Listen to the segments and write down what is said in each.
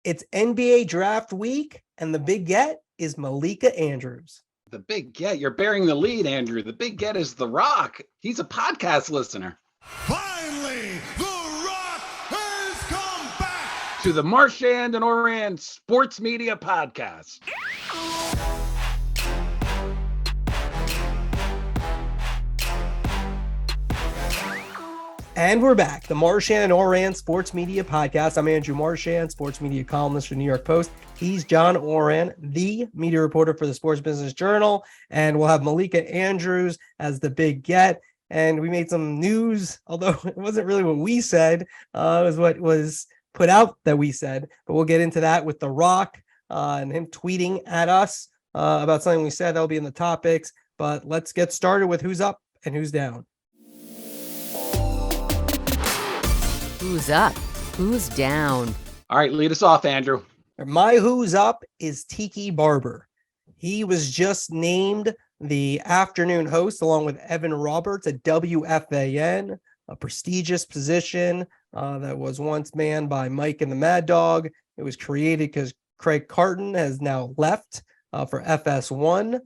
It's NBA draft week, and the big get is Malika Andrews. The big get, you're bearing the lead, Andrew. The big get is The Rock. He's a podcast listener. Finally, The Rock has come back to the Marchand and Ourand Sports Media Podcast. And we're back. The Marchand and Ourand Sports Media Podcast. I'm Andrew Marchand, sports media columnist for New York Post. He's John Ourand, the media reporter for the Sports Business Journal. And we'll have Malika Andrews as the big get. And we made some news, although it wasn't really what we said. It was what was put out that we said. But we'll get into that with The Rock and him tweeting at us about something we said. That'll be in the topics. But let's get started with who's up and who's down. Who's up? Who's down? All right, lead us off, Andrew. My who's up is Tiki Barber. He was just named the afternoon host along with Evan Roberts at WFAN, a prestigious position that was once manned by Mike and the Mad Dog. It was created because Craig CARTON has now left for FS1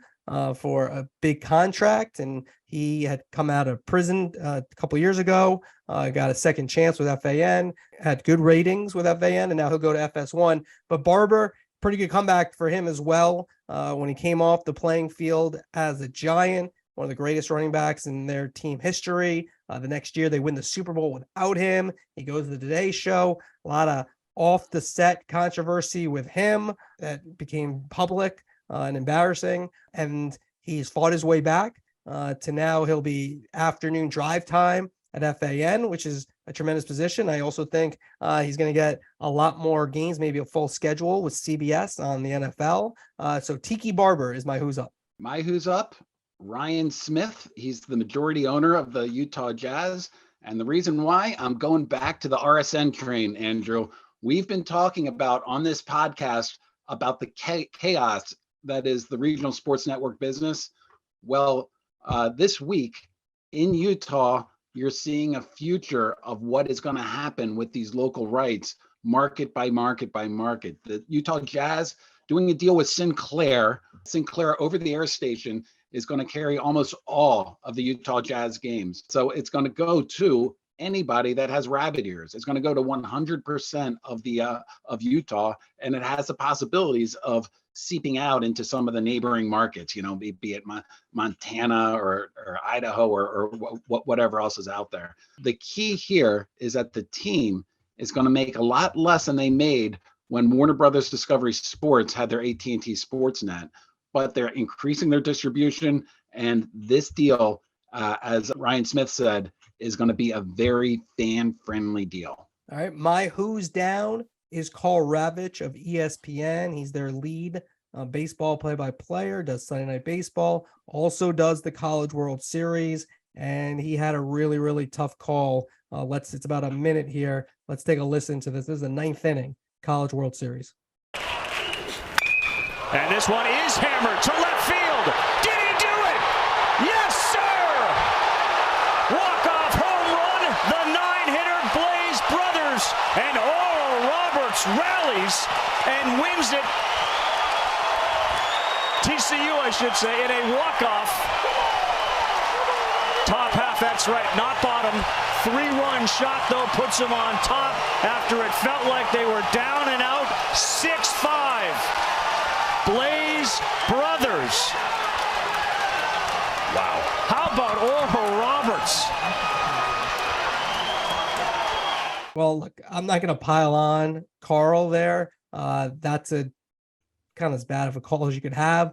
for a big contract, and he had come out of prison a couple years ago, got a second chance with FAN, had good ratings with FAN, and now he'll go to FS1. But Barber, pretty good comeback for him as well. When he came off the playing field as a Giant, one of the greatest running backs in their team history. The next year, they win the Super Bowl without him. He goes to the Today Show. A lot of off-the-set controversy with him that became public and embarrassing. And he's fought his way back to now he'll be afternoon drive time at FAN, which is a tremendous position. I also think he's going to get a lot more games, maybe a full schedule with CBS on the NFL. So Tiki Barber is my who's up. My who's up, Ryan Smith. He's the majority owner of the Utah Jazz. And the reason why, I'm going back to the RSN train, Andrew. We've been talking about on this podcast about the chaos that is the regional sports network business. Well, this week in Utah, you're seeing a future of what is going to happen with these local rights, market by market by market. The Utah Jazz doing a deal with Sinclair over-the-air station is going to carry almost all of the Utah Jazz games. So it's going to go to anybody that has rabbit ears. It's going to go to 100% of Utah, and it has the possibilities of seeping out into some of the neighboring markets, be it Montana or Idaho or whatever else is out there. The key here is that the team is going to make a lot less than they made when Warner Brothers Discovery Sports had their AT&T Sportsnet, but they're increasing their distribution. And this deal, as Ryan Smith said, is going to be a very fan-friendly deal. All right, my who's down is Carl Ravitch of ESPN. He's their lead baseball play-by-player, does Sunday Night Baseball, also does the College World Series, and he had a really, really tough call. It's about a minute here. Let's take a listen to this. This is the 9th inning, College World Series. And this one is hammered to left field. Did he do it? Yes, sir! Walk-off home run, the 9-hitter Blaze Brothers, and Oral Roberts rallies and wins it. TCU, I should say, in a walk-off. Top half, that's right, not bottom. 3-run shot, though, puts them on top after it felt like they were down and out. 6-5. Blaze Brothers. Wow. How about Oral Roberts? Well, look, I'm not going to pile on Carl there. That's a kind of as bad of a call as you could have.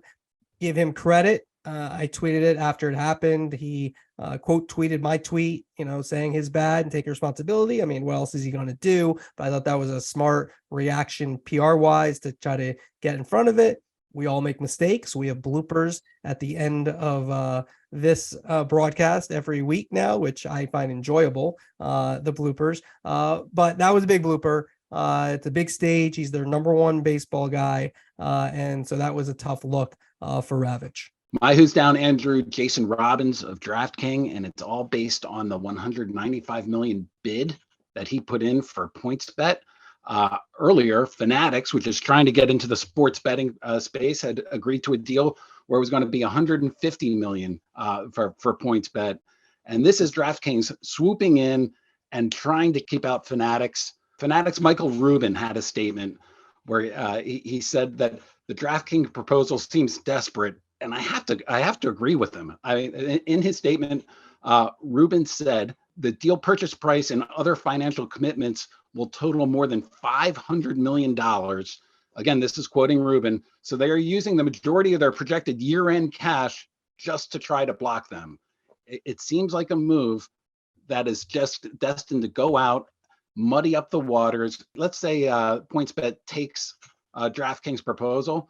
Give him credit. I tweeted it after it happened. He quote tweeted my tweet, saying his bad and take responsibility. I mean, what else is he going to do? But I thought that was a smart reaction PR wise to try to get in front of it. We all make mistakes. We have bloopers at the end of this broadcast every week now, which I find enjoyable, the bloopers. But that was a big blooper. It's a big stage. He's their number one baseball guy. And so that was a tough look for Ravitch. My who's down, Andrew, Jason Robbins of DraftKings, and it's all based on the $195 million bid that he put in for PointsBet. Earlier, Fanatics, which is trying to get into the sports betting space, had agreed to a deal where it was going to be $150 million for PointsBet. And this is DraftKings swooping in and trying to keep out Fanatics. Fanatics' Michael Rubin had a statement where he said that the DraftKings proposal seems desperate, and I have to agree with him. In his statement, Rubin said the deal purchase price and other financial commitments will total more than $500 million. Again, this is quoting Rubin. So they are using the majority of their projected year-end cash just to try to block them. It seems like a move that is just destined to go out, muddy up the waters. Let's say PointsBet takes DraftKings proposal.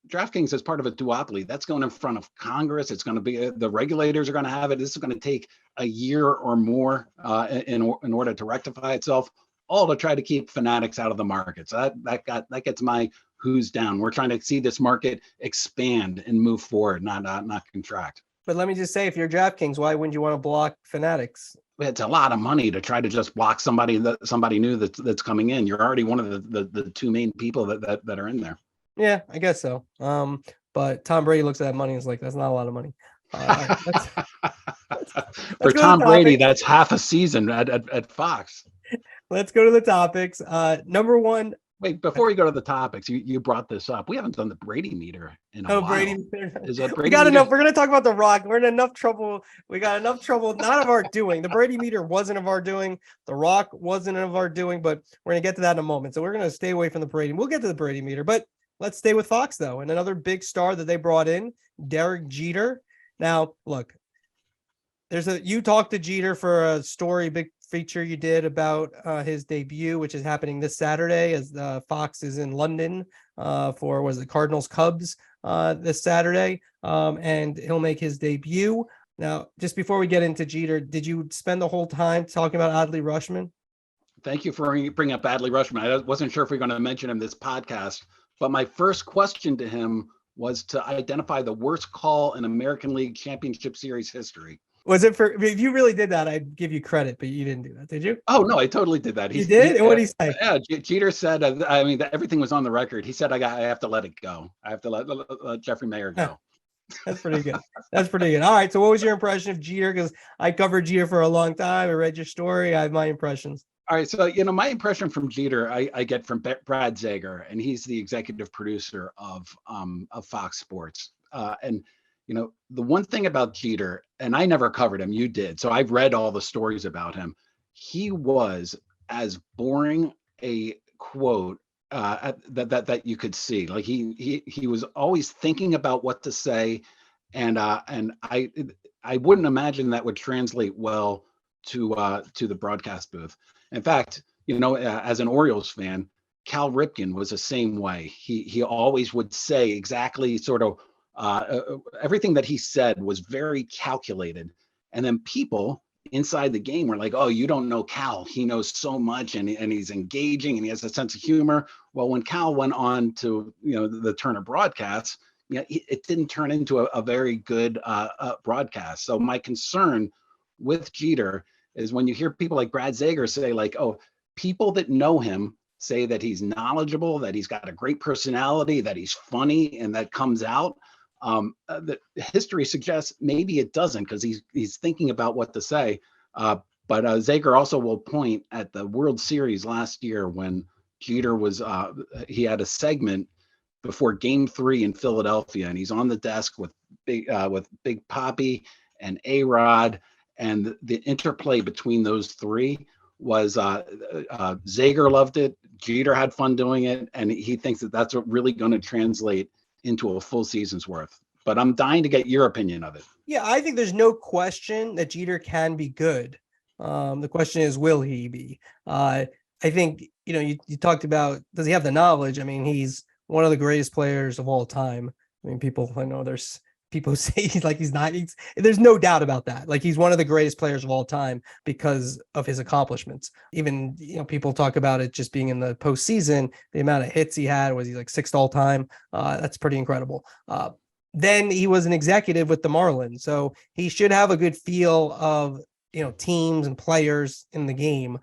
DraftKings is part of a duopoly. That's going in front of Congress. It's going to be, the regulators are going to have it. This is going to take a year or more in order to rectify itself, all to try to keep Fanatics out of the market. So that gets my who's down. We're trying to see this market expand and move forward, not contract. But let me just say, if you're DraftKings, why wouldn't you want to block Fanatics? It's a lot of money to try to just block somebody new that's coming in. You're already one of the two main people that are in there. Yeah, I guess so. But Tom Brady looks at that money and is like, that's not a lot of money. For Tom Brady, that's half a season at Fox. Let's go to the topics. Number one. Wait, before we go to the topics, you brought this up. We haven't done the Brady meter in a while. Brady. Is that Brady we got meter? enough. We're going to talk about The Rock. We're in enough trouble. We got enough trouble, not of our doing. The Brady meter wasn't of our doing. The Rock wasn't of our doing, but we're going to get to that in a moment. So we're going to stay away from the Brady. We'll get to the Brady meter, but let's stay with Fox, though. And another big star that they brought in, Derek Jeter. Now, look, you talked to Jeter for a story, big feature you did about his debut, which is happening this Saturday as Fox is in London for the Cardinals Cubs this Saturday, and he'll make his debut. Now, just before we get into Jeter, did you spend the whole time talking about Adley Rutschman? Thank you for bringing up Adley Rutschman. I wasn't sure if we were going to mention him this podcast, but my first question to him was to identify the worst call in American League Championship Series history. Was it if you really did that, I'd give you credit, but you didn't do that, did you? Oh, no, I totally did that. You did? And what did he say? Yeah, Jeter said, everything was on the record. He said, I have to let it go. I have to let Jeffrey Mayer go. That's pretty good. That's pretty good. All right. So what was your impression of Jeter? Because I covered Jeter for a long time. I read your story. I have my impressions. All right. So, my impression from Jeter, I get from Brad Zager, and he's the executive producer of Fox Sports. And the one thing about Jeter, and I never covered him, you did. So I've read all the stories about him. He was as boring a quote that you could see. Like he was always thinking about what to say. And I wouldn't imagine that would translate well to the broadcast booth. In fact, as an Orioles fan, Cal Ripken was the same way. He always would say exactly sort of everything that he said was very calculated. And then people inside the game were like, oh, you don't know Cal. He knows so much and he's engaging and he has a sense of humor. Well, when Cal went on to, the Turner broadcast, it didn't turn into a very good broadcast. So my concern with Jeter is when you hear people like Brad Zager say like, oh, people that know him say that he's knowledgeable, that he's got a great personality, that he's funny, and that comes out. The history suggests maybe it doesn't because he's thinking about what to say. But Zager also will point at the World Series last year when Jeter was he had a segment before Game 3 in Philadelphia, and he's on the desk with Big Papi and Ourand, and the interplay between those three was Zager loved it. Jeter had fun doing it, and he thinks that that's what really going to translate into a full season's worth. But I'm dying to get your opinion of it. Yeah, I think there's no question that Jeter can be good. The question is, will he be? I think, you talked about, does he have the knowledge? I mean, he's one of the greatest players of all time. I mean, I know there's people who say he's not, there's no doubt about that. Like, he's one of the greatest players of all time because of his accomplishments. Even, people talk about it just being in the postseason, the amount of hits he had, was he like 6th all time? That's pretty incredible. Then he was an executive with the Marlins. So he should have a good feel of teams and players in the game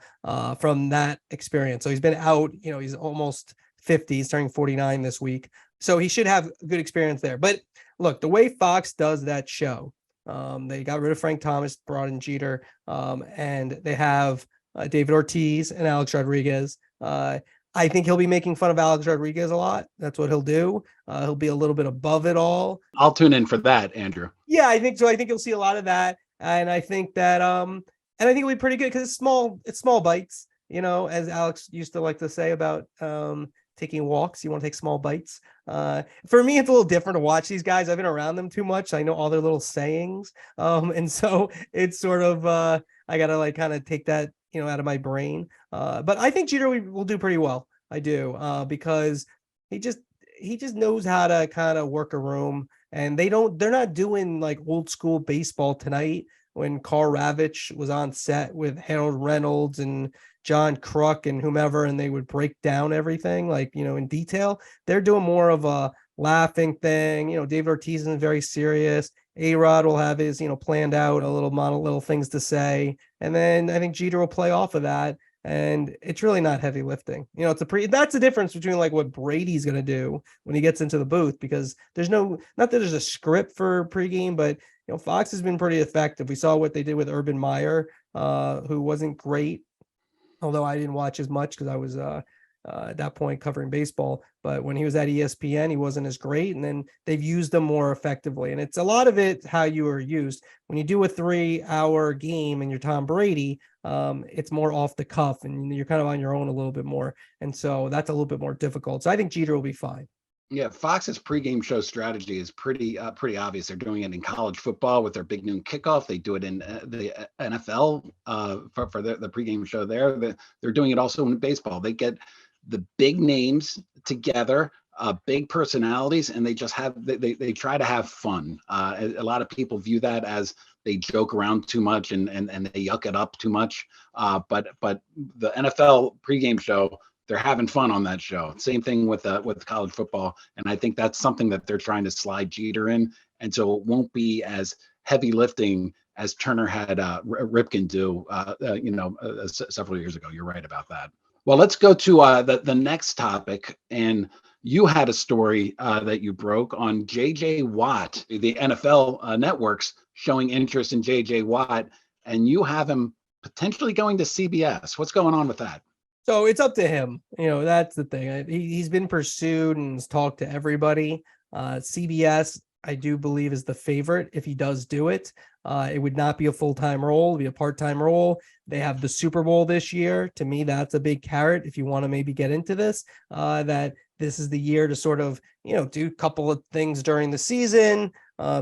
from that experience. So he's been out, he's almost 50, he's turning 49 this week. So he should have good experience there. But look, the way Fox does that show, they got rid of Frank Thomas, brought in Jeter, and they have David Ortiz and Alex Rodriguez. I think he'll be making fun of Alex Rodriguez a lot. That's what he'll do. He'll be a little bit above it all. I'll tune in for that, Andrew. Yeah, I think so. I think you'll see a lot of that. And I think that and I think it'll be pretty good because it's small bites, as Alex used to like to say about taking walks. You want to take small bites. For me, it's a little different to watch these guys. I've been around them too much. I know all their little sayings. And so it's sort of I gotta like kind of take that out of my brain. But I think Jeter will do pretty well. I do, because he just knows how to kind of work a room, and they're not doing like old school baseball tonight when Carl Ravitch was on set with Harold Reynolds and John Kruk and whomever, and they would break down everything like, in detail. They're doing more of a laughing thing. David Ortiz is very serious. A-Rod will have his, planned out a little things to say. And then I think Jeter will play off of that. And it's really not heavy lifting. That's the difference between like what Brady's going to do when he gets into the booth, because there's not that there's a script for pregame, but Fox has been pretty effective. We saw what they did with Urban Meyer, who wasn't great, although I didn't watch as much because I was at that point covering baseball. But when he was at ESPN, he wasn't as great. And then they've used him more effectively. And it's a lot of it how you are used. When you do a 3-hour game and you're Tom Brady, it's more off the cuff and you're kind of on your own a little bit more. And so that's a little bit more difficult. So I think Jeter will be fine. Yeah, Fox's pregame show strategy is pretty obvious. They're doing it in college football with their big noon kickoff. They do it in the NFL for the pregame show there. They're doing it also in baseball. They get the big names together, big personalities, and they just they try to have fun. A lot of people view that as they joke around too much and they yuck it up too much. But the NFL pregame show, they're having fun on that show. Same thing with college football, and I think that's something that they're trying to slide Jeter in, and so it won't be as heavy lifting as Turner had Ripken do, several years ago. You're right about that. Well, let's go to the next topic, and you had a story that you broke on J.J. Watt, the NFL networks showing interest in J.J. Watt, and you have him potentially going to CBS. What's going on with that? So it's up to him. That's the thing. He's been pursued and has talked to everybody. CBS, I do believe, is the favorite if he does do it. It would not be a full-time role. It would be a part-time role. They have the Super Bowl this year. To me, that's a big carrot if you want to maybe get into this, that this is the year to sort of, do a couple of things during the season,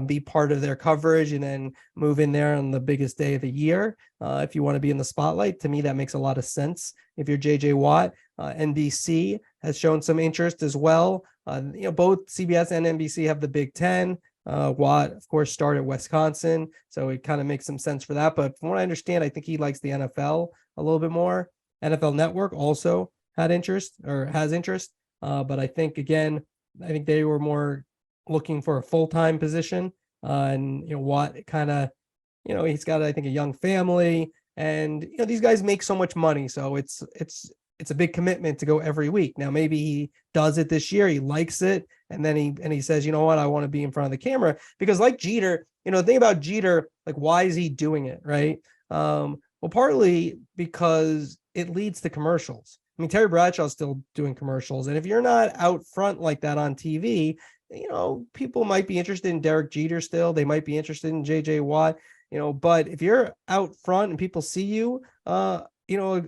be part of their coverage, and then move in there on the biggest day of the year. If you want to be in the spotlight, to me, that makes a lot of sense. If you're JJ Watt, NBC has shown some interest as well. Both CBS and NBC have the Big Ten. Watt, of course, started at Wisconsin, so it kind of makes some sense for that. But from what I understand, I think he likes the NFL a little bit more. NFL Network also has interest. But I think, again, they were more looking for a full-time position. And, Watt kind of, he's got, I think, a young family, and, these guys make so much money. So it's a big commitment to go every week. Now, maybe he does it this year. He likes it. And then he says, you know what, I want to be in front of the camera, because like Jeter, the thing about Jeter, like, why is he doing it? Right. Well, partly because it leads to commercials. I mean, Terry Bradshaw's still doing commercials. And if you're not out front like that on TV, people might be interested in Derek Jeter still. They might be interested in JJ Watt, but if you're out front and people see you, a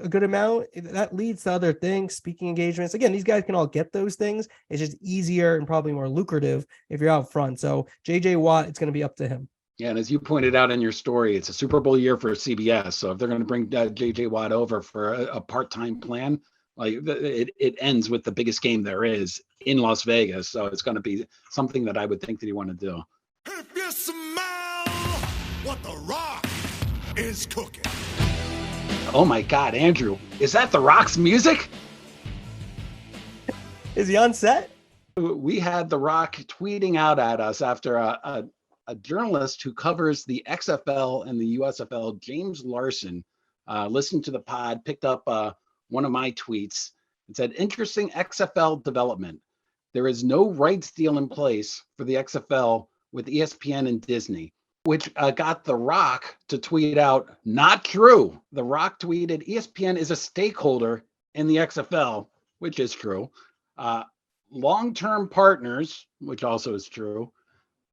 good amount, that leads to other things, speaking engagements. Again, these guys can all get those things. It's just easier and probably more lucrative if you're out front. So JJ Watt, it's going to be up to him. Yeah, and as you pointed out in your story, it's a Super Bowl year for CBS. So if they're going to bring JJ Watt over for a part-time plan, like it ends with the biggest game there is in Las Vegas. So it's going to be something that I would think that you want to do. If you smell what The Rock is cooking. Oh my God, Andrew, is that The Rock's music? Is he on set? We had The Rock tweeting out at us after a a journalist who covers the XFL and the USFL, James Larson, listened to the pod, picked up one of my tweets. It said, interesting XFL development. There is no rights deal in place for the XFL with ESPN and Disney, which got The Rock to tweet out, not true. The Rock tweeted, ESPN is a stakeholder in the XFL, which is true. Long-term partners, which also is true.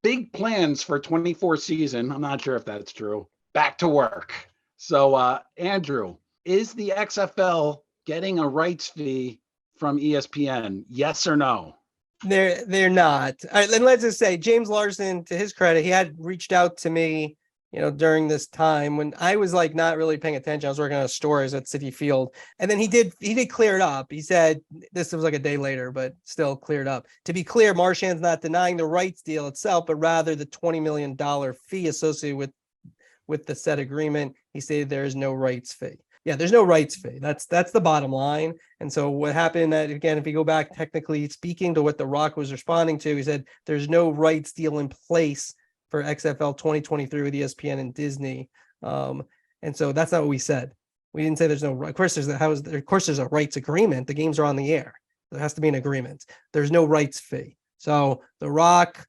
Big plans for 24 season. I'm not sure if that's true. Back to work. So, Andrew, is the XFL getting a rights fee from ESPN? Yes or no? They're not. All right, and let's just say James Larson, to his credit, he had reached out to me, during this time when I was like not really paying attention. I was working on stories at City Field, and then he did clear it up. He said this was like a day later, but still cleared up. To be clear, Marchand's not denying the rights deal itself, but rather the $20 million fee associated with the said agreement. He stated there is no rights fee. Yeah, there's no rights fee. That's the bottom line. And so what happened, that again, if you go back technically speaking to what The Rock was responding to, he said there's no rights deal in place for XFL 2023 with ESPN and Disney. And so that's not what we said. We didn't say there's no, of course there's a rights agreement. The games are on the air. There has to be an agreement. There's no rights fee. So The Rock,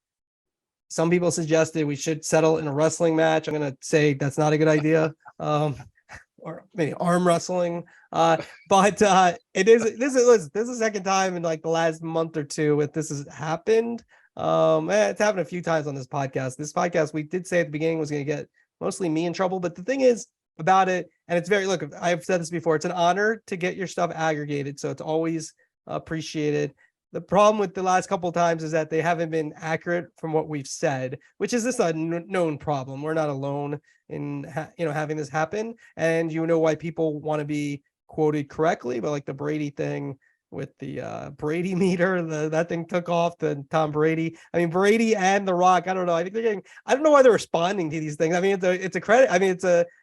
some people suggested we should settle in a wrestling match. I'm going to say that's not a good idea. Or maybe arm wrestling. But it is, this is the second time in like the last month or two that this has happened. It's happened a few times on this podcast. This podcast, we did say at the beginning, was going to get mostly me in trouble. But the thing is about it, and it's very, look, I've said this before, it's an honor to get your stuff aggregated. So it's always appreciated. The problem with the last couple of times is that they haven't been accurate from what we've said, which is this a known problem. We're not alone in having this happen, and why people want to be quoted correctly. But like the Brady thing with the Brady meter, that thing took off. The Tom Brady, I mean Brady and The Rock. I don't know. I think I don't know why they're responding to these things. I mean, it's a credit. I mean,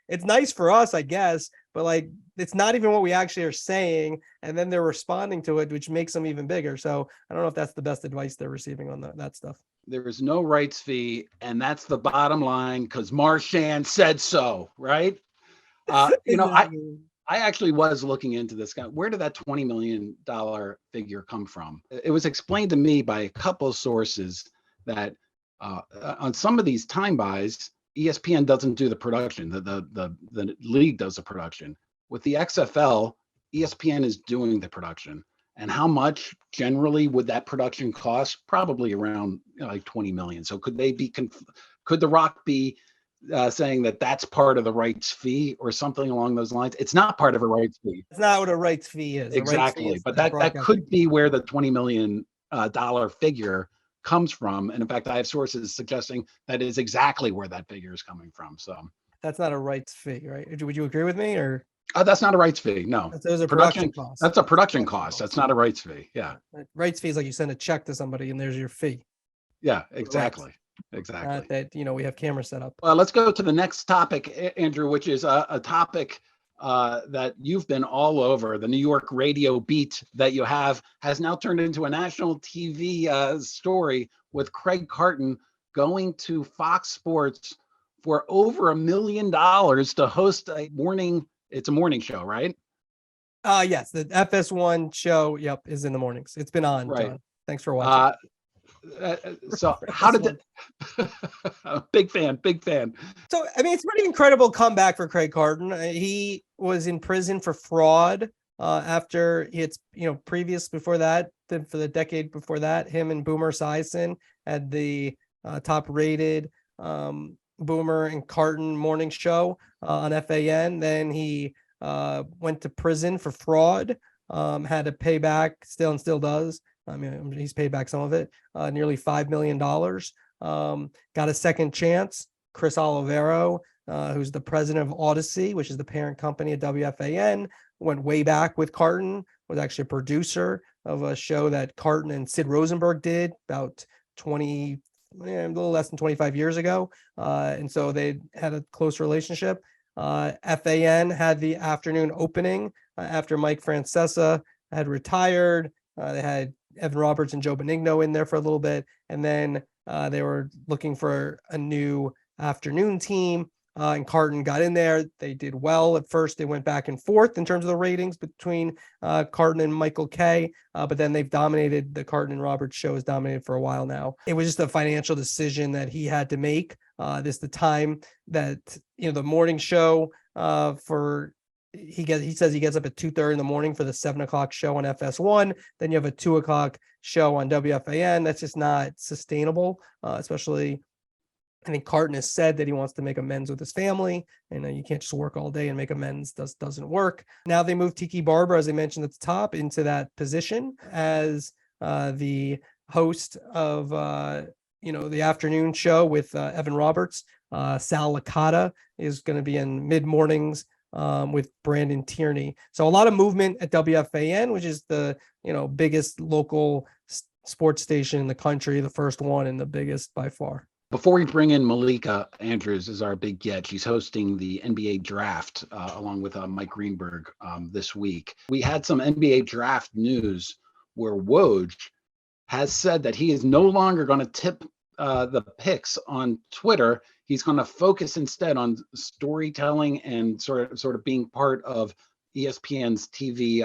it's nice for us, I guess, but like it's not even what we actually are saying, and then they're responding to it, which makes them even bigger. So I don't know if that's the best advice they're receiving on that stuff. There is no rights fee, and that's the bottom line because Marchand said so, right? I actually was looking into this guy. Where did that $20 million figure come from? It was explained to me by a couple of sources that on some of these time buys, ESPN doesn't do the production. The league does the production. With the XFL, ESPN is doing the production. And how much generally would that production cost? Probably around like 20 million. So could The Rock be saying that that's part of the rights fee or something along those lines? It's not part of a rights fee. It's not what a rights fee is. Exactly. But that could be where the $20 million figure comes from. And in fact, I have sources suggesting that is exactly where that figure is coming from. So that's not a rights fee, right? Would you agree with me, or? That's not a rights fee. No, those are production costs. That's a production cost. That's not a rights fee. Yeah. Rights fee is like you send a check to somebody and there's your fee. Yeah, exactly. Exactly. Not that, we have cameras set up. Let's go to the next topic, Andrew, which is a topic that you've been all over. The New York radio beat that you have has now turned into a national TV story with Craig Carton going to Fox Sports for over $1 million to host a morning. It's a morning show, right? Yes, the FS1 show. Yep, is in the mornings. It's been on. Right. John. Thanks for watching. So how did that? Big fan. So I mean, it's a pretty incredible comeback for Craig Carton. He was in prison for fraud after it's previous before that, for the decade before that, him and Boomer Esiason had the top rated Boomer and Carton morning show on FAN. Then he went to prison for fraud, had to pay back, still does. I mean, he's paid back some of it, nearly $5 million. Got a second chance. Chris Olivero, who's the president of Odyssey, which is the parent company of WFAN, went way back with Carton, was actually a producer of a show that Carton and Sid Rosenberg did about a little less than 25 years ago. And so they had a close relationship. FAN had the afternoon opening after Mike Francesa had retired. They had Evan Roberts and Joe Benigno in there for a little bit. And then they were looking for a new afternoon team. And CARTON got in there. They did well at first. They went back and forth in terms of the ratings between CARTON and Michael Kay, but then they've dominated. The CARTON and Roberts show has dominated for a while now. It was just a financial decision that he had to make. The time that the morning show he says he gets up at 2:30 in the morning for the 7:00 show on FS1. Then you have a 2:00 show on WFAN. That's just not sustainable, especially. I think CARTON has said that he wants to make amends with his family, and you can't just work all day and make amends. Doesn't work. Now they moved Tiki Barber, as I mentioned at the top, into that position as the host of the afternoon show with Evan Roberts. Sal Licata is going to be in mid mornings with Brandon Tierney. So a lot of movement at WFAN, which is the biggest local sports station in the country, the first one and the biggest by far. Before we bring in Malika Andrews as our big get, she's hosting the NBA draft along with Mike Greenberg this week. We had some NBA draft news where Woj has said that he is no longer going to tip the picks on Twitter. He's going to focus instead on storytelling and sort of being part of ESPN's TV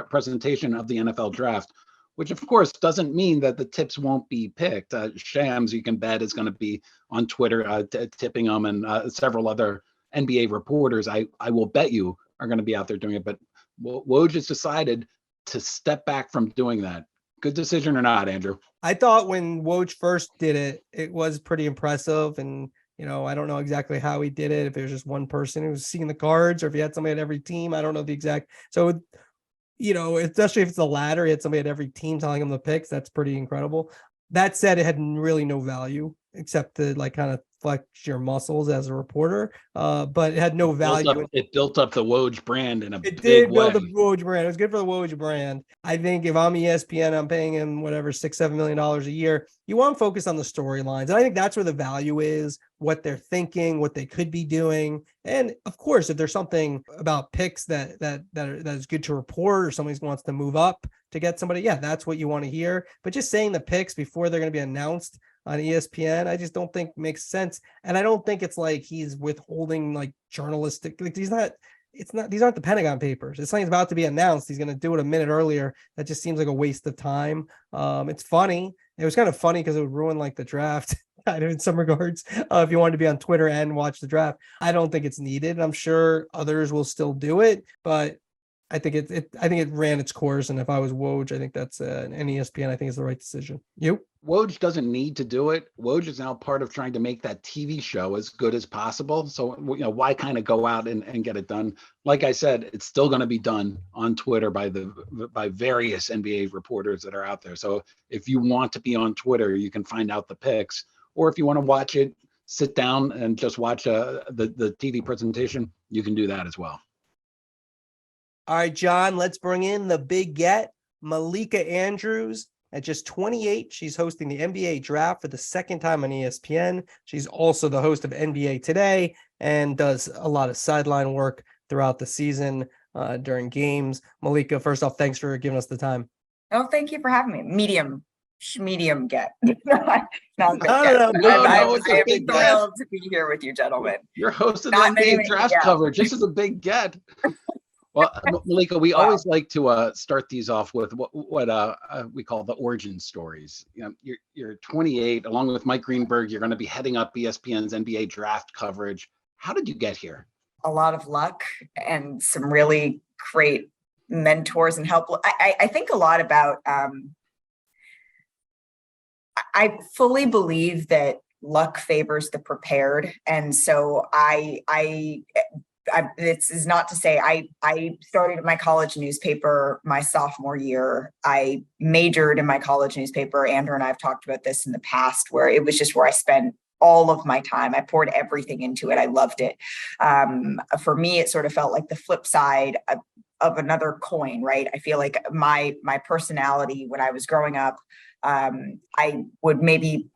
presentation of the NFL draft, which of course doesn't mean that the tips won't be picked. Shams, you can bet, is going to be on Twitter tipping them, and several other NBA reporters, I will bet you, are going to be out there doing it. But Woj has decided to step back from doing that. Good decision or not, Andrew? I thought when Woj first did it, it was pretty impressive. And, I don't know exactly how he did it, if it was just one person who was seeing the cards or if he had somebody at every team. I don't know the exact. So, especially if it's the latter, he had somebody at every team telling him the picks. That's pretty incredible. That said, it had really no value except to kind of flex your muscles as a reporter. But it had no value. It built up the Woj brand in a big way. It did build the Woj brand. It was good for the Woj brand. I think if I'm ESPN, I'm paying him whatever, $6-7 million a year. You want to focus on the storylines. And I think that's where the value is, what they're thinking, what they could be doing. And of course, if there's something about picks that is good to report, or somebody wants to move up to get somebody, yeah, that's what you want to hear. But just saying the picks before they're going to be announced on ESPN, I just don't think makes sense. And I don't think it's like he's withholding journalistic, these aren't the Pentagon Papers. If something's about to be announced, he's going to do it a minute earlier. That just seems like a waste of time. It's funny. It was kind of funny because it would ruin the draft kind of in some regards. If you wanted to be on Twitter and watch the draft, I don't think it's needed. I'm sure others will still do it, but I think it ran its course. And if I was Woj, I think that's an ESPN. I think it's the right decision. You? Woj doesn't need to do it. Woj is now part of trying to make that TV show as good as possible. So, why kind of go out and get it done? Like I said, it's still going to be done on Twitter by various NBA reporters that are out there. So if you want to be on Twitter, you can find out the picks. Or if you want to watch it, sit down and just watch the TV presentation, you can do that as well. All right, John, let's bring in the big get, Malika Andrews. At just 28, she's hosting the NBA draft for the second time on ESPN. She's also the host of NBA Today and does a lot of sideline work throughout the season during games. Malika, first off, thanks for giving us the time. Oh, thank you for having me. Medium get. I'm thrilled to be here with you, gentlemen. You're hosting the NBA draft coverage. This is a big get. Well, Malika, we always like to start these off with what we call the origin stories. You're 28, along with Mike Greenberg. You're going to be heading up ESPN's NBA draft coverage. How did you get here? A lot of luck and some really great mentors and help. I think a lot about. I fully believe that luck favors the prepared, and so this is not to say I started in my college newspaper my sophomore year. I majored in my college newspaper. Andrew and I have talked about this in the past, where it was just where I spent all of my time. I poured everything into it. I loved it. For me, it sort of felt like the flip side of another coin, right? I feel like my personality when I was growing up, I would maybe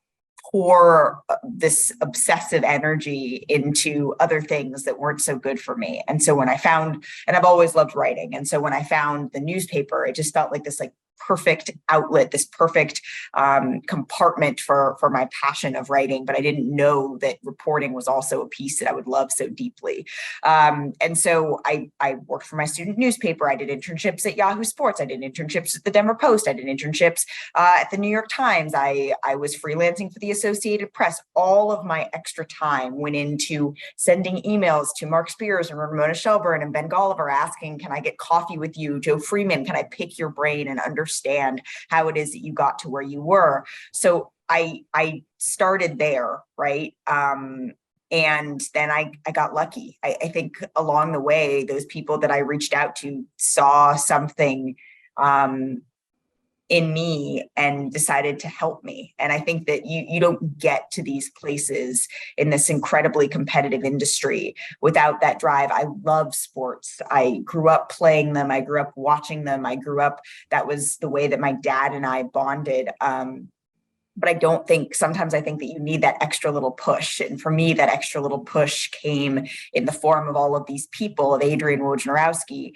pour this obsessive energy into other things that weren't so good for me. And so when I found, and I've always loved writing. And so when I found the newspaper, it just felt like this perfect outlet, this perfect compartment for my passion of writing, but I didn't know that reporting was also a piece that I would love so deeply. And so I worked for my student newspaper. I did internships at Yahoo Sports. I did internships at the Denver Post. I did internships at the New York Times. I was freelancing for the Associated Press. All of my extra time went into sending emails to Mark Spears and Ramona Shelburne and Ben Golliver asking, can I get coffee with you? Joe Freeman, can I pick your brain and understand how it is that you got to where you were? So I started there, right? And then I got lucky. I think along the way, those people that I reached out to saw something in me and decided to help me. And I think that you don't get to these places in this incredibly competitive industry without that drive. I love sports. I grew up playing them. I grew up watching them. That was the way that my dad and I bonded. But sometimes I think that you need that extra little push. And for me, that extra little push came in the form of all of these people, of Adrian Wojnarowski,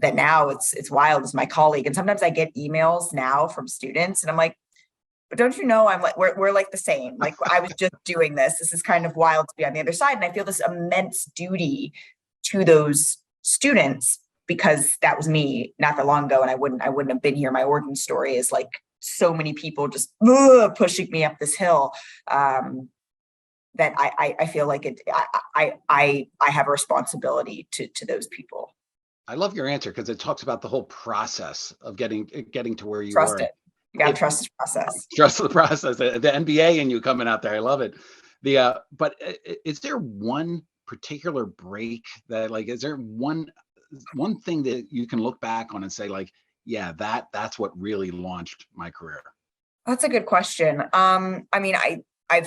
that now it's wild, as my colleague. And sometimes I get emails now from students and I'm like, but don't you know, I'm like, we're like the same. Like I was just doing this. This is kind of wild to be on the other side. And I feel this immense duty to those students because that was me not that long ago. And I wouldn't have been here. My origin story is like so many people just pushing me up this hill. That I feel like I have a responsibility to those people. I love your answer because it talks about the whole process of getting to where you Trust are. it. You got to trust the process. Trust the process. The NBA in you coming out there. I love it. But is there one particular break that is there one thing that you can look back on and say like, yeah, that's what really launched my career? That's a good question. I mean, I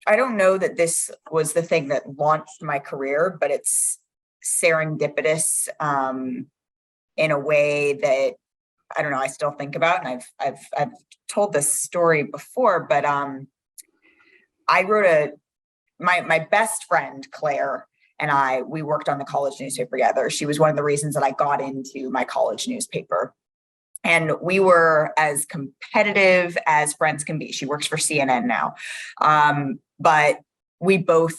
don't know that this was the thing that launched my career, but it's serendipitous in a way that I don't know, I still think about, and I've told this story before, but I wrote my best friend Claire and we worked on the college newspaper together. She was one of the reasons that I got into my college newspaper. And we were as competitive as friends can be. She works for CNN now. But we both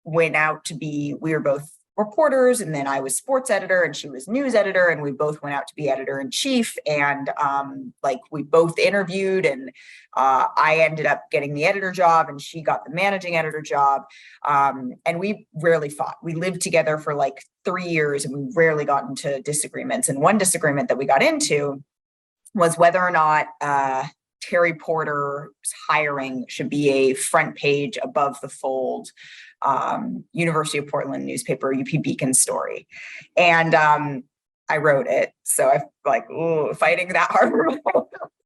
went out we were both reporters, and then I was sports editor and she was news editor, and we both went out to be editor in chief. And we both interviewed, and I ended up getting the editor job and she got the managing editor job. And we rarely fought. We lived together for like 3 years and we rarely got into disagreements. And one disagreement that we got into was whether or not Terry Porter's hiring should be a front page above the fold University of Portland newspaper, UP Beacon story. And I wrote it. So I like, fighting that hard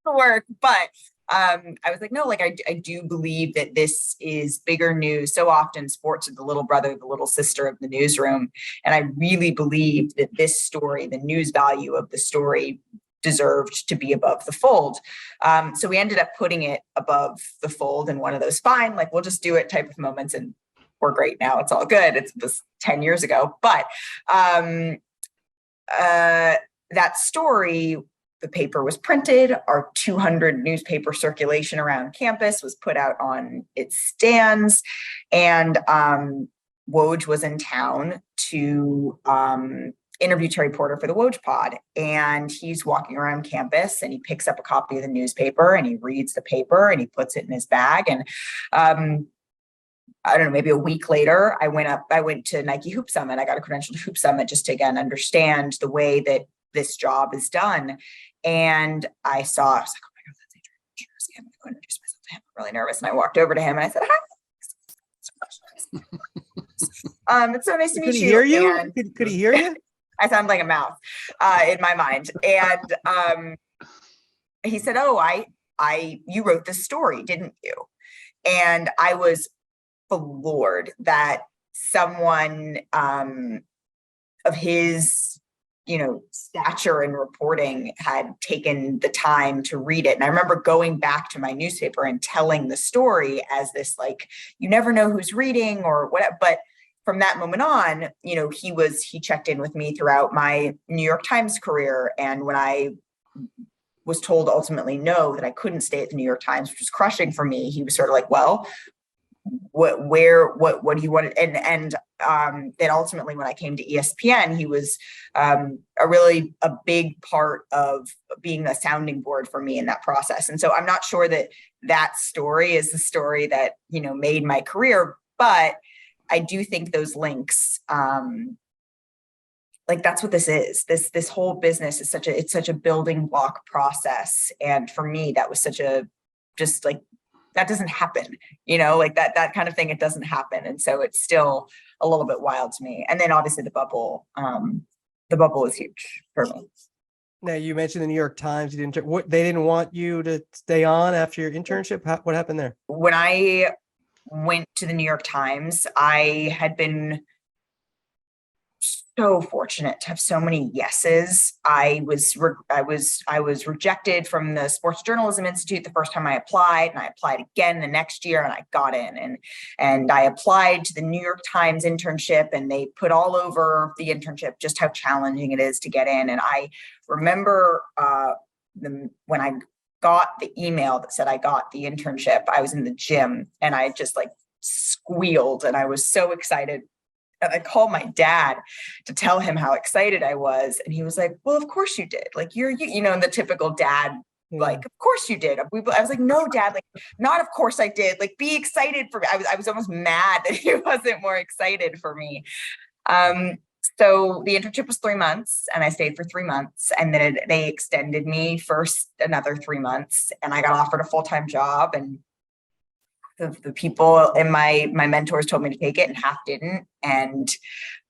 work. But I was like, no, I do believe that this is bigger news. So often sports are the little brother, the little sister of the newsroom. And I really believe that this story, the news value of the story, deserved to be above the fold. So we ended up putting it above the fold in one of those fine, we'll just do it type of moments. And we're great now. It's all good. It was 10 years ago. But that story, the paper was printed. Our 200 newspaper circulation around campus was put out on its stands. And Woj was in town to interview Terry Porter for the Woj Pod. And he's walking around campus and he picks up a copy of the newspaper and he reads the paper and he puts it in his bag. And I don't know, maybe a week later, I went to Nike Hoop Summit. I got a credential to Hoop Summit just to, again, understand the way that this job is done. And I was like, oh my God, that's Adrian Wojnarowski. I'm going to go introduce myself to him. I'm really nervous. And I walked over to him and I said, hi. It's so nice to meet you. Could he hear you? Could he hear you? I sound like a mouse in my mind. And he said, oh, you wrote this story, didn't you? And I was floored that someone of his, stature in reporting had taken the time to read it. And I remember going back to my newspaper and telling the story as this, you never know who's reading or whatever. But from that moment on, he checked in with me throughout my New York Times career. And when I was told ultimately no, that I couldn't stay at the New York Times, which was crushing for me, he was sort of like, well, what do you want? And then ultimately when I came to ESPN, he was a big part of being a sounding board for me in that process. And so I'm not sure that story is the story that, made my career, but I do think those links, like that's what this is. This whole business is such a building block process. And for me, that was that doesn't happen, like that kind of thing. It doesn't happen. And so it's still a little bit wild to me. And then obviously the bubble is huge for me. Now, you mentioned the New York Times. They didn't want you to stay on after your internship. What happened there? When I went to the New York Times, I had been so fortunate to have so many yeses. I was rejected from the Sports Journalism Institute the first time I applied, and I applied again the next year, and I got in. And I applied to the New York Times internship, and they put all over the internship just how challenging it is to get in. And I remember when I got the email that said I got the internship, I was in the gym and I just like squealed, and I was so excited. And I called my dad to tell him how excited I was. And he was like, well, of course you did. Like you're the typical dad, like, of course you did. I was like, no, Dad, like, not of course I did. Like, be excited for me. I was almost mad that he wasn't more excited for me. So the internship was 3 months, and I stayed for 3 months, and then they extended me for another 3 months, and I got offered a full-time job. And the people in my mentors told me to take it, and half didn't. And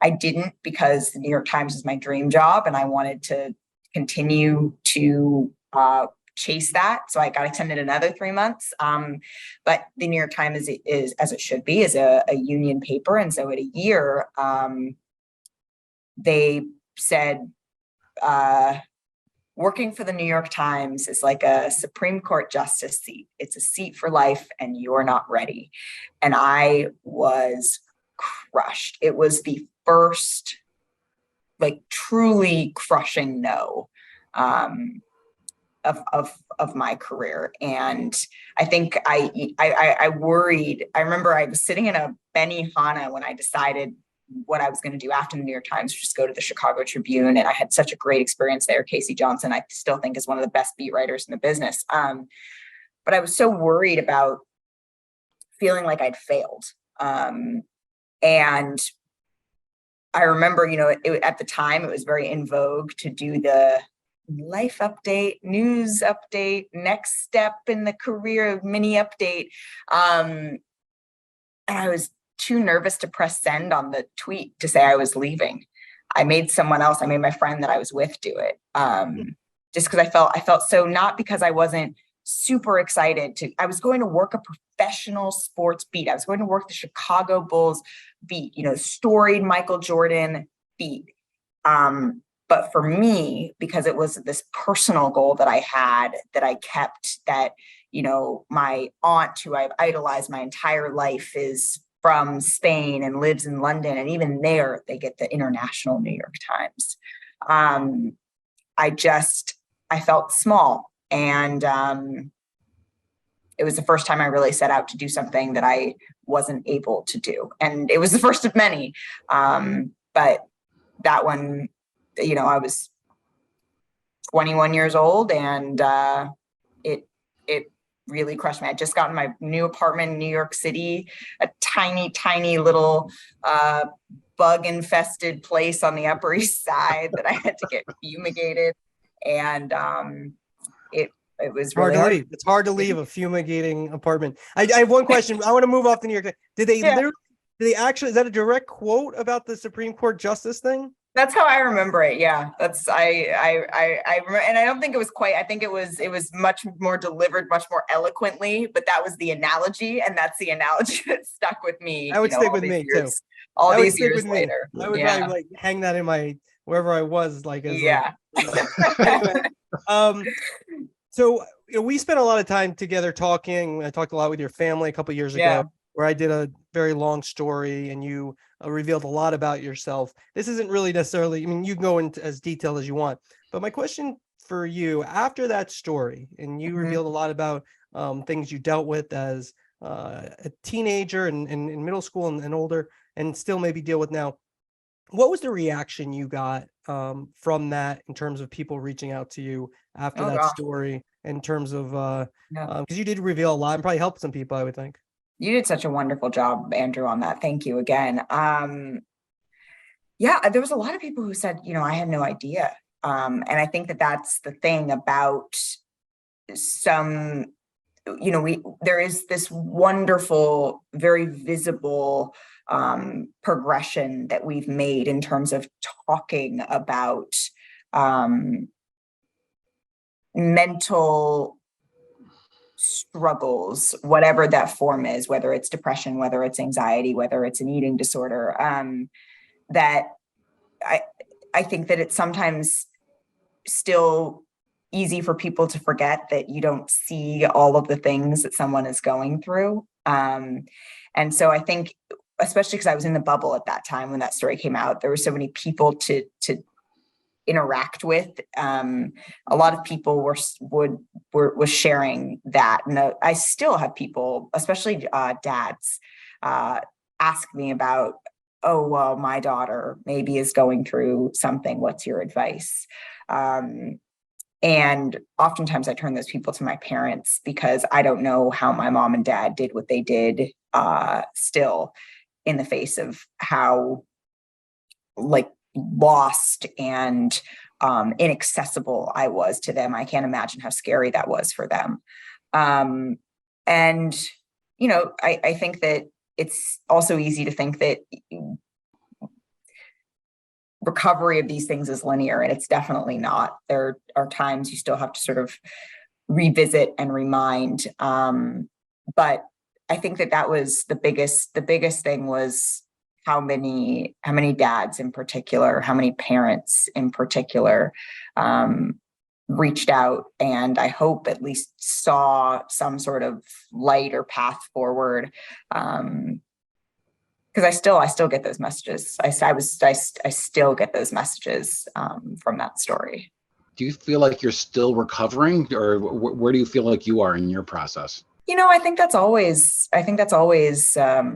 I didn't, because the New York Times is my dream job, and I wanted to continue to chase that. So I got extended another 3 months. But the New York Times is as it should be, is a union paper. And so at a year, they said, working for the New York Times is like a Supreme Court justice seat. It's a seat for life, and you're not ready. And I was crushed. It was the first, like, truly crushing no of my career. And I think I worried. I remember I was sitting in a Benihana when I decided what I was going to do after the New York Times, just go to the Chicago Tribune. And I had such a great experience there. Casey Johnson, I still think, is one of the best beat writers in the business. But I was so worried about feeling like I'd failed. And I remember, at the time, it was very in vogue to do the life update, news update, next step in the career, mini update. And I was too nervous to press send on the tweet to say I was leaving. I made my friend that I was with do it. Just because I felt so, not because I wasn't super excited I was going to work a professional sports beat. I was going to work the Chicago Bulls beat, storied Michael Jordan beat. But for me, because it was this personal goal that I had, that I kept, that, my aunt, who I've idolized my entire life, is from Spain and lives in London. And even there, they get the International New York Times. I felt small. And it was the first time I really set out to do something that I wasn't able to do. And it was the first of many. But that one, I was 21 years old, and it really crushed me. I just got in my new apartment in New York City, a tiny, tiny little bug-infested place on the Upper East Side that I had to get fumigated. And it was really hard. It's hard to leave a fumigating apartment. I have one question. I want to move off the New York. Did they actually, is that a direct quote about the Supreme Court justice thing? That's how I remember it. Yeah, I remember, and I don't think it was quite. I think it was much more delivered, much more eloquently. But that was the analogy, and that's the analogy that stuck with me. That would stick with me too. All these years later, I would probably like hang that in my wherever I was. Like, as so we spent a lot of time together talking. I talked a lot with your family a couple of years ago. where I did a very long story and you revealed a lot about yourself. This isn't really necessarily, I mean, you can go into as detailed as you want, but my question for you after that story, and you revealed a lot about things you dealt with as a teenager and in middle school and older, and still maybe deal with now. What was the reaction you got from that in terms of people reaching out to you after Oh that gosh. story, in terms of Yeah. because you did reveal a lot and probably helped some people, I would think. You did such a wonderful job, Andrew, on that. Thank you again. Yeah, there was a lot of people who said, I had no idea. And I think that that's the thing about some, there is this wonderful, very visible progression that we've made in terms of talking about mental struggles, whatever that form is, whether it's depression, whether it's anxiety, whether it's an eating disorder, that I think that it's sometimes still easy for people to forget that you don't see all of the things that someone is going through. And so I think, especially because I was in the bubble at that time when that story came out, there were so many people to interact with. A lot of people were sharing that, and I still have people, especially dads, ask me about, oh, well, my daughter maybe is going through something. What's your advice? And oftentimes I turn those people to my parents because I don't know how my mom and dad did what they did, still in the face of how lost and inaccessible I was to them. I can't imagine how scary that was for them. And, I think that it's also easy to think that recovery of these things is linear, and it's definitely not. There are times you still have to sort of revisit and remind. But I think that was the biggest thing was how many dads in particular, how many parents in particular reached out, and I hope at least saw some sort of light or path forward. Because I still get those messages. I still get those messages from that story. Do you feel like you're still recovering, or where do you feel like you are in your process? I think that's always a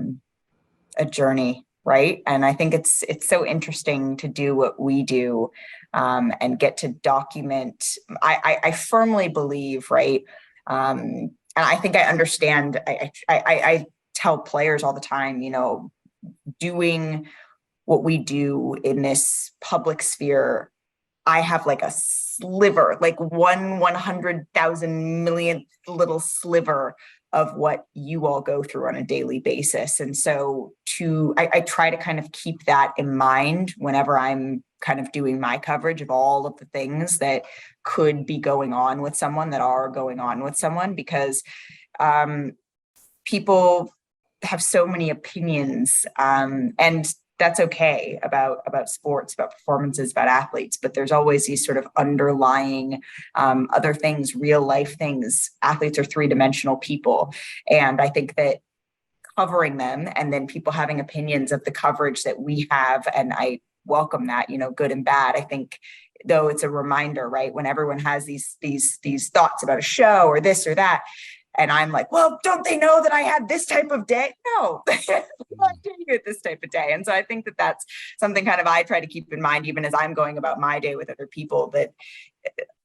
journey, right? And I think it's so interesting to do what we do and get to document. I firmly believe, right? And I think I understand. I tell players all the time, doing what we do in this public sphere, I have like a sliver, like 100,000 millionth little sliver of what you all go through on a daily basis. And so I try to kind of keep that in mind whenever I'm kind of doing my coverage of all of the things that could be going on with someone, that are going on with someone, because people have so many opinions, and that's okay about sports, about performances, about athletes, but there's always these sort of underlying other things, real life things. Athletes are three-dimensional people. And I think that covering them and then people having opinions of the coverage that we have, and I welcome that, good and bad. I think though it's a reminder, right? When everyone has these thoughts about a show or this or that, and I'm like, well, don't they know that I had this type of day? No, I'm not doing it this type of day. And so I think that that's something kind of I try to keep in mind, even as I'm going about my day with other people, that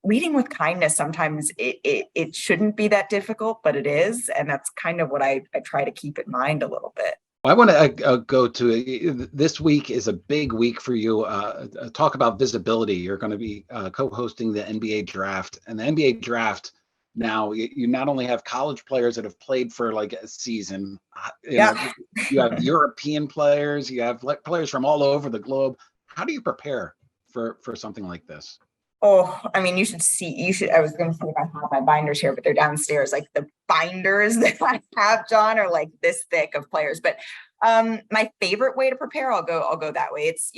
leading with kindness, sometimes it shouldn't be that difficult, but it is. And that's kind of what I try to keep in mind a little bit. I want to go to this week is a big week for you. Talk about visibility. You're going to be co-hosting the NBA draft, and the NBA draft. Now you not only have college players that have played for like a season, you have European players, you have players from all over the globe. How do you prepare for something like this? Oh, I mean, I was going to say if I have my binders here, but they're downstairs. Like the binders that I have, John, are like this thick of players. But my favorite way to prepare, I'll go that way. It's,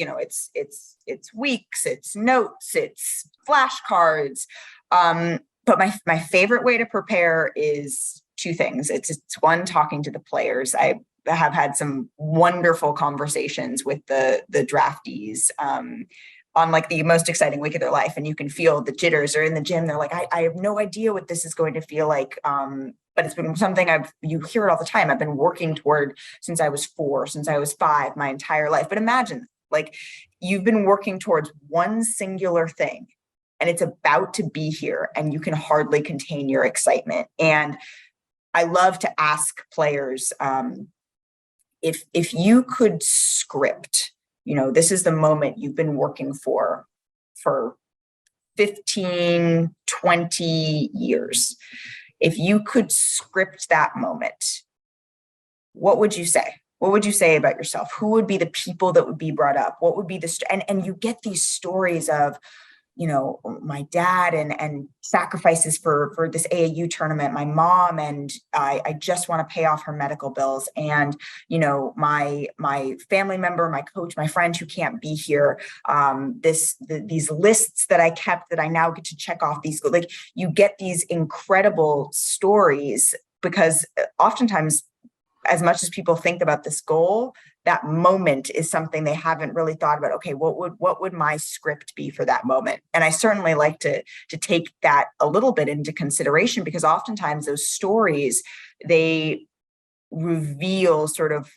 it's weeks, it's notes, it's flashcards. But my favorite way to prepare is two things. It's one, talking to the players. I have had some wonderful conversations with the draftees on like the most exciting week of their life, and you can feel the jitters. Are in the gym. They're like, I have no idea what this is going to feel like. But it's been something you hear it all the time. I've been working toward since I was 4, since I was 5, my entire life. But imagine, like, you've been working towards one singular thing, and it's about to be here, and you can hardly contain your excitement. And I love to ask players, if you could script, this is the moment you've been working for 15, 20 years. If you could script that moment, what would you say? What would you say about yourself? Who would be the people that would be brought up? What would be and you get these stories of, my dad and sacrifices for this AAU tournament, my mom, and I just want to pay off her medical bills. And, my family member, my coach, my friend who can't be here, these lists that I kept that I now get to check off these, like, you get these incredible stories, because oftentimes, as much as people think about this goal, that moment is something they haven't really thought about. Okay, what would my script be for that moment? And I certainly like to take that a little bit into consideration, because oftentimes those stories, they reveal sort of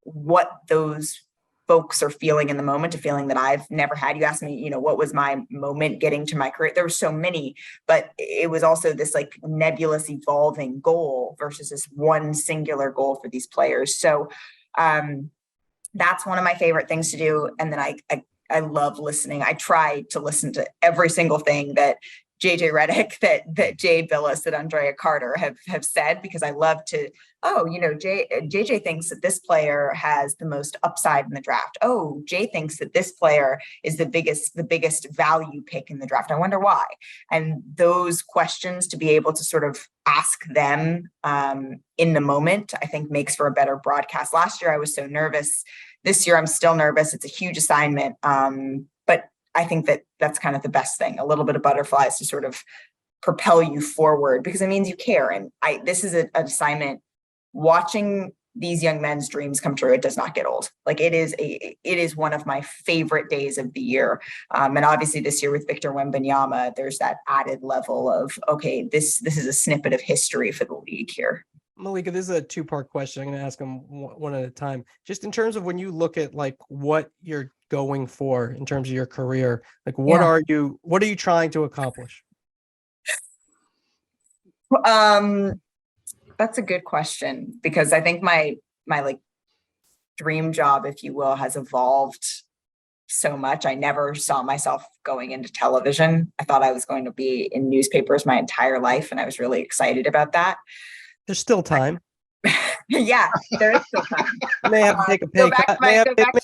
what those folks are feeling in the moment, a feeling that I've never had. You asked me, what was my moment getting to my career? There were so many, but it was also this like nebulous evolving goal versus this one singular goal for these players. So that's one of my favorite things to do. And then I love listening. I try to listen to every single thing that JJ Redick, that Jay Billis, that Andrea Carter have said, because I love to, JJ thinks that this player has the most upside in the draft. Oh, Jay thinks that this player is the biggest value pick in the draft. I wonder why. And those questions, to be able to sort of ask them in the moment, I think makes for a better broadcast. Last year, I was so nervous. This year, I'm still nervous. It's a huge assignment. But I think that's kind of the best thing, a little bit of butterflies to sort of propel you forward, because it means you care. And this is an assignment. Watching these young men's dreams come true, it does not get old. Like, it is one of my favorite days of the year. And obviously this year with Victor Wembanyama, there's that added level of, okay, this is a snippet of history for the league here. Malika, this is a 2-part question. I'm going to ask them one at a time. Just in terms of when you look at like what you're going for in terms of your career, like what are you trying to accomplish? That's a good question, because I think my like dream job, if you will, has evolved so much. I never saw myself going into television. I thought I was going to be in newspapers my entire life, and I was really excited about that. There's still time. Yeah, there is still time. I may have to take a pay cut. May have to take a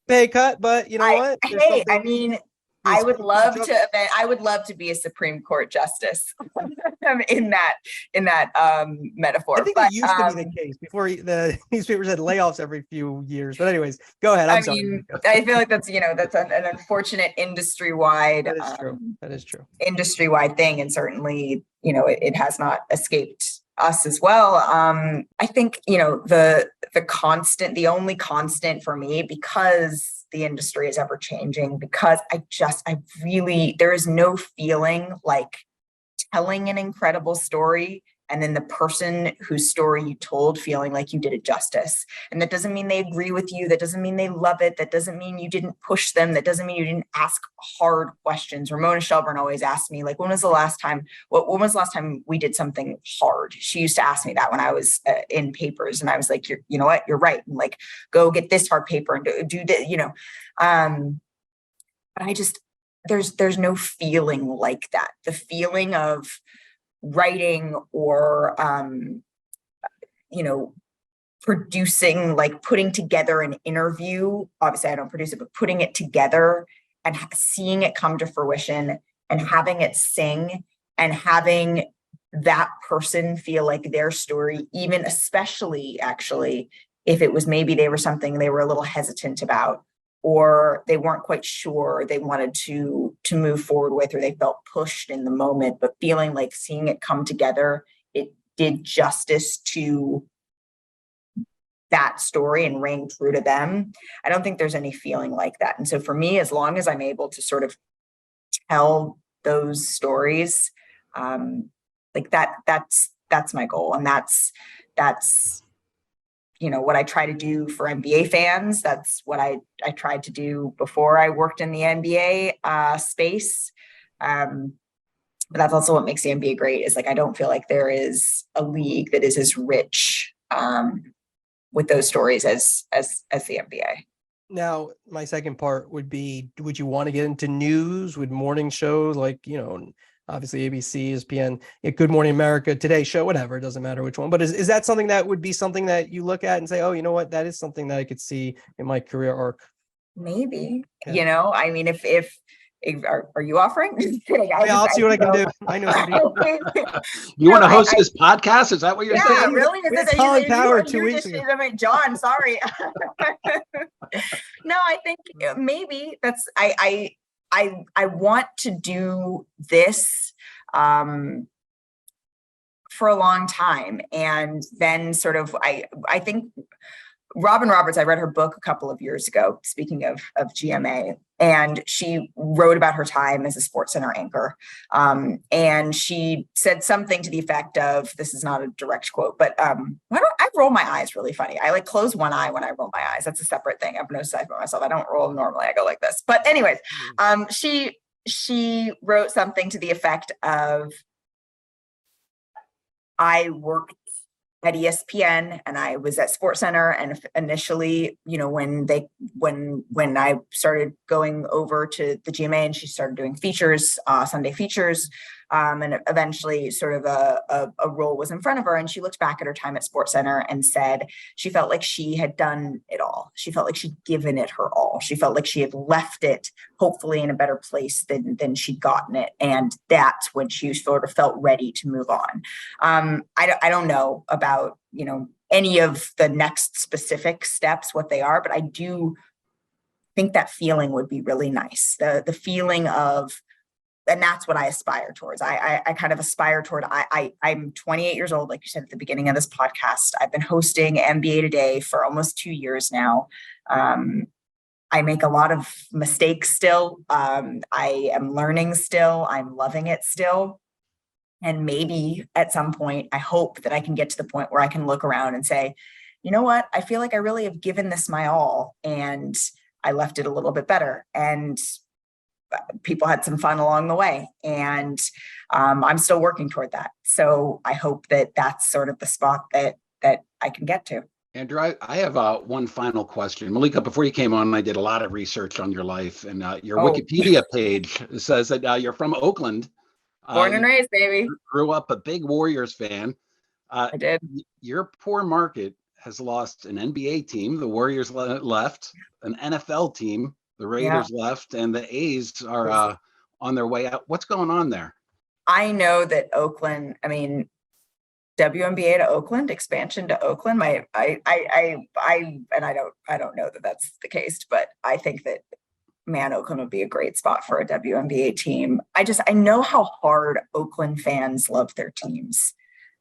pay cut, but you know what? Hey, I mean, I would love to be a Supreme Court justice in that metaphor. I think that used to be the case before the newspapers had layoffs every few years. But anyways, go ahead. I mean, I feel like that's an unfortunate industry-wide. That is true. Industry-wide thing, and certainly, it has not escaped us as well. I think, the only constant for me, because the industry is ever changing, because there is no feeling like telling an incredible story and then the person whose story you told feeling like you did it justice. And that doesn't mean they agree with you. That doesn't mean they love it. That doesn't mean you didn't push them. That doesn't mean you didn't ask hard questions. Ramona Shelburne always asked me, like, when was the last time we did something hard? She used to ask me that when I was in papers, and I was like, you know what, you're right. And like, go get this hard paper and do that, but I just, there's no feeling like that. The feeling of writing or producing, like putting together an interview. Obviously I don't produce it, but putting it together and seeing it come to fruition and having it sing and having that person feel like their story, even especially actually if it was maybe they were something they were a little hesitant about, or they weren't quite sure they wanted to move forward with, or they felt pushed in the moment, but feeling like seeing it come together, did justice to that story and rang true to them. I don't think there's any feeling like that. And so for me, as long as I'm able to sort of tell those stories, like that's my goal. And that's, what I try to do for NBA fans. That's what I tried to do before I worked in the NBA space. But that's also what makes the NBA great, is like, I don't feel like there is a league that is as rich with those stories as the NBA. Now, my second part would be, would you want to get into news with morning shows like, obviously ABC, ESPN, Good Morning America, Today Show, whatever, it doesn't matter which one. But is that something that would be something that you look at and say, oh, you know what, that is something that I could see in my career arc? Maybe, Yeah. I mean, if are you offering? Just kidding. I'll see what I can do. I know some people. You want to host this podcast? Is that what you're Yeah, saying? really? We had Colin Power 2 weeks ago. John, sorry. No, I think maybe that's I want to do this for a long time, and then sort of I think Robin Roberts, I read her book a couple of years ago, speaking of GMA, and she wrote about her time as a SportsCenter anchor. And she said something to the effect of, this is not a direct quote, but I roll my eyes really funny. I like close one eye when I roll my eyes. That's a separate thing. I've noticed that about myself. I don't roll normally. I go like this. But anyways, she wrote something to the effect of, I worked at ESPN and I was at SportsCenter, and initially, when I started going over to the GMA and she started doing features, Sunday features, and eventually sort of a role was in front of her, and she looked back at her time at SportsCenter and said she felt like she had done it all. She felt like she'd given it her all. She felt like she had left it hopefully in a better place than she'd gotten it. And that's when she sort of felt ready to move on. I don't know about, any of the next specific steps, what they are, but I do think that feeling would be really nice. The feeling of, and that's what I aspire towards. I kind of aspire toward, I'm 28 years old, like you said at the beginning of this podcast. I've been hosting NBA Today for almost 2 years now. I make a lot of mistakes still. I am learning still. I'm loving it still. And maybe at some point, I hope that I can get to the point where I can look around and say, you know what, I feel like I really have given this my all, and I left it a little bit better. And people had some fun along the way, and I'm still working toward that. So I hope that that's sort of the spot that I can get to. Andrew, I have one final question. Malika, before you came on, I did a lot of research on your life, and your Wikipedia page says that you're from Oakland. Born and raised, baby. Grew up a big Warriors fan. I did. Your poor market has lost an NBA team. The Warriors left, an NFL team. The Raiders left, and the A's are on their way out. What's going on there? I know that Oakland, WNBA to Oakland, expansion to Oakland. I don't know that that's the case, but I think that, Oakland would be a great spot for a WNBA team. I know how hard Oakland fans love their teams.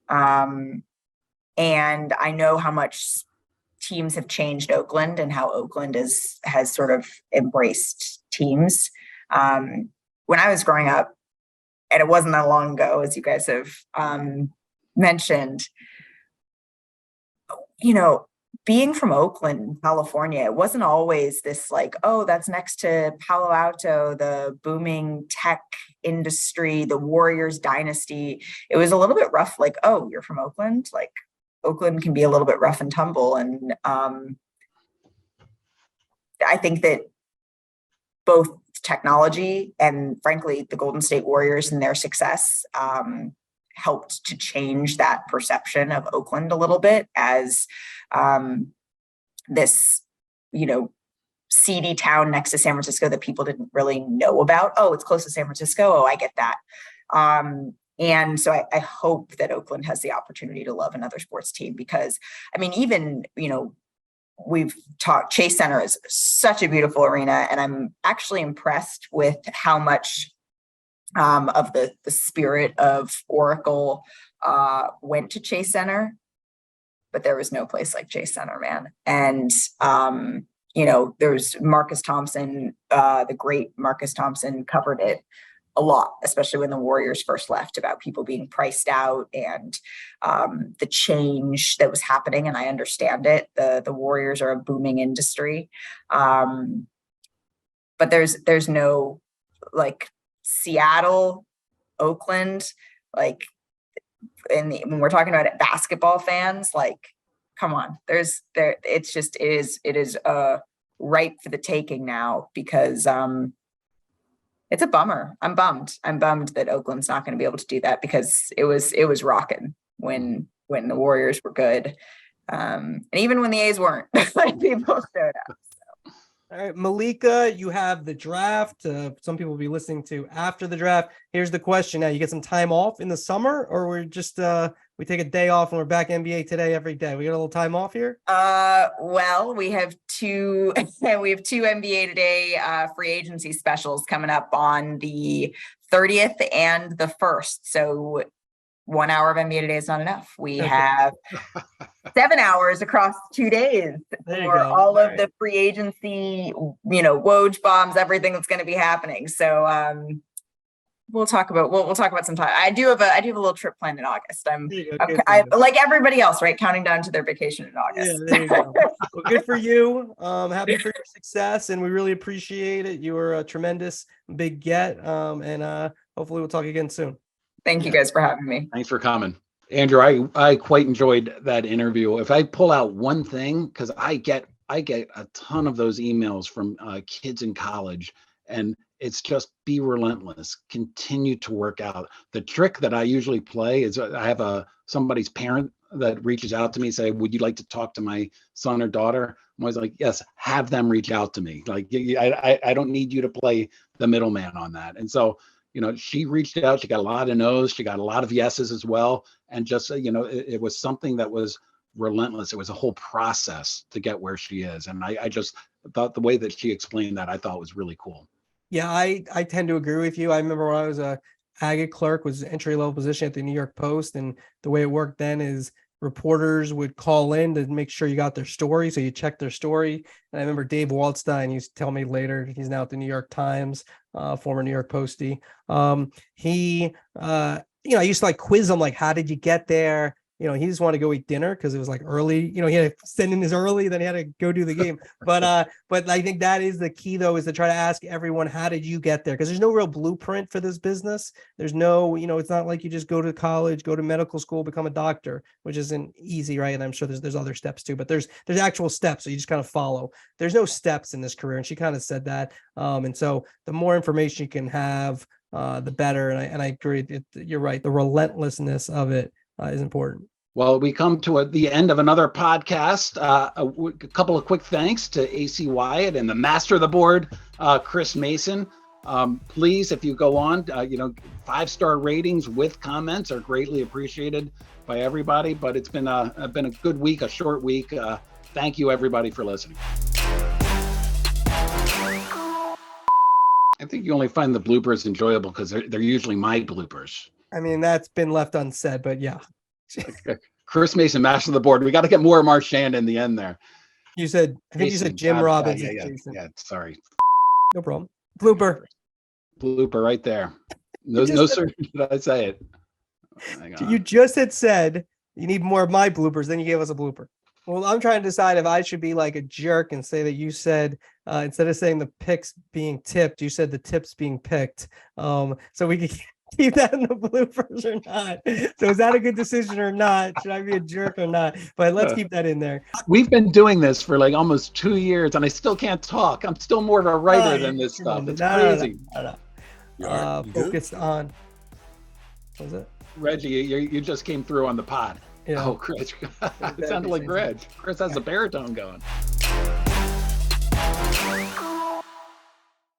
And I know how much teams have changed Oakland and how Oakland has sort of embraced teams. When I was growing up, and it wasn't that long ago, as you guys have mentioned, being from Oakland, California, it wasn't always this like, oh, that's next to Palo Alto, the booming tech industry, the Warriors dynasty. It was a little bit rough, like, oh, you're from Oakland? Like, Oakland can be a little bit rough and tumble. And I think that both technology and, frankly, the Golden State Warriors and their success helped to change that perception of Oakland a little bit as this, seedy town next to San Francisco that people didn't really know about. Oh, it's close to San Francisco. Oh, I get that. And so I hope that Oakland has the opportunity to love another sports team, because, even, we've talked, Chase Center is such a beautiful arena, and I'm actually impressed with how much of the spirit of Oracle went to Chase Center, but there was no place like Chase Center, man. And there's Marcus Thompson, the great Marcus Thompson, covered it a lot, especially when the Warriors first left, about people being priced out and the change that was happening. And I understand it. The Warriors are a booming industry. But there's no like Seattle, Oakland, like when we're talking about basketball fans, like, come on, it is ripe for the taking now, because it's a bummer. I'm bummed that Oakland's not going to be able to do that, because it was rocking when the Warriors were good. And even when the A's weren't, like, people showed up. All right, Malika, you have the draft. Some people will be listening to after the draft. Here's the question now. You get some time off in the summer, or we're just we take a day off and we're back NBA Today every day? We got a little time off here? Well, we have two NBA Today free agency specials coming up on the 30th and the 1st. So 1 hour of NBA Today is not enough. We have 7 hours across 2 days for all of the free agency, Woj bombs, everything that's going to be happening. So we'll talk about some time. I do have a little trip planned in August. I'm like everybody else, right? Counting down to their vacation in August. Yeah, there you go. Well, good for you. Happy for your success, and we really appreciate it. You were a tremendous big get, and hopefully we'll talk again soon. Thank you guys for having me. Thanks for coming. Andrew, I quite enjoyed that interview. If I pull out one thing, because I get a ton of those emails from kids in college, and it's just be relentless, continue to work out. The trick that I usually play is I have somebody's parent that reaches out to me, say, would you like to talk to my son or daughter? I'm always like, yes, have them reach out to me. Like, I don't need you to play the middleman on that. And so, she reached out, she got a lot of no's, she got a lot of yeses as well. And just, it was something that was relentless. It was a whole process to get where she is. And I just thought the way that she explained that, I thought was really cool. Yeah, I tend to agree with you. I remember when I was a agate clerk, was an entry-level position at the New York Post. And the way it worked then is reporters would call in to make sure you got their story. So you check their story. And I remember Dave Waldstein used to tell me later, he's now at the New York Times, former New York Postie. I used to like quiz him, like, how did you get there? He just wanted to go eat dinner because it was like early, he had to send in his early, then he had to go do the game. But I think that is the key, though, is to try to ask everyone, how did you get there? Because there's no real blueprint for this business. There's no, it's not like you just go to college, go to medical school, become a doctor, which isn't easy, right? And I'm sure there's other steps too, but there's actual steps. So you just kind of follow. There's no steps in this career. And she kind of said that. And so the more information you can have, the better. And I agree. You're right. The relentlessness of it is important. Well, we come to the end of another podcast. A couple of quick thanks to AC Wyatt and the master of the board, Chris Mason. Please, if you go on, 5-star ratings with comments are greatly appreciated by everybody. But it's been a good week, a short week. Thank you, everybody, for listening. I think you only find the bloopers enjoyable because they're usually my bloopers. I mean, that's been left unsaid, but yeah. Chris Mason, master of the board. We got to get more Marchand in the end there. You said Jim Robbins. Yeah, sorry. No problem. Blooper right there. No sir, did I say it? You just had said you need more of my bloopers, then you gave us a blooper. Well, I'm trying to decide if I should be like a jerk and say that you said, instead of saying the picks being tipped, you said the tips being picked. So we could keep that in the bloopers or not. So is that a good decision or not? Should I be a jerk or not? But let's keep that in there. We've been doing this for like almost 2 years and I still can't talk. I'm still more of a writer than this stuff. It's crazy. Focused on. What was it? Reggie, you just came through on the pod. Yeah. Oh, Chris. It sounded like Reg. Chris has a baritone going.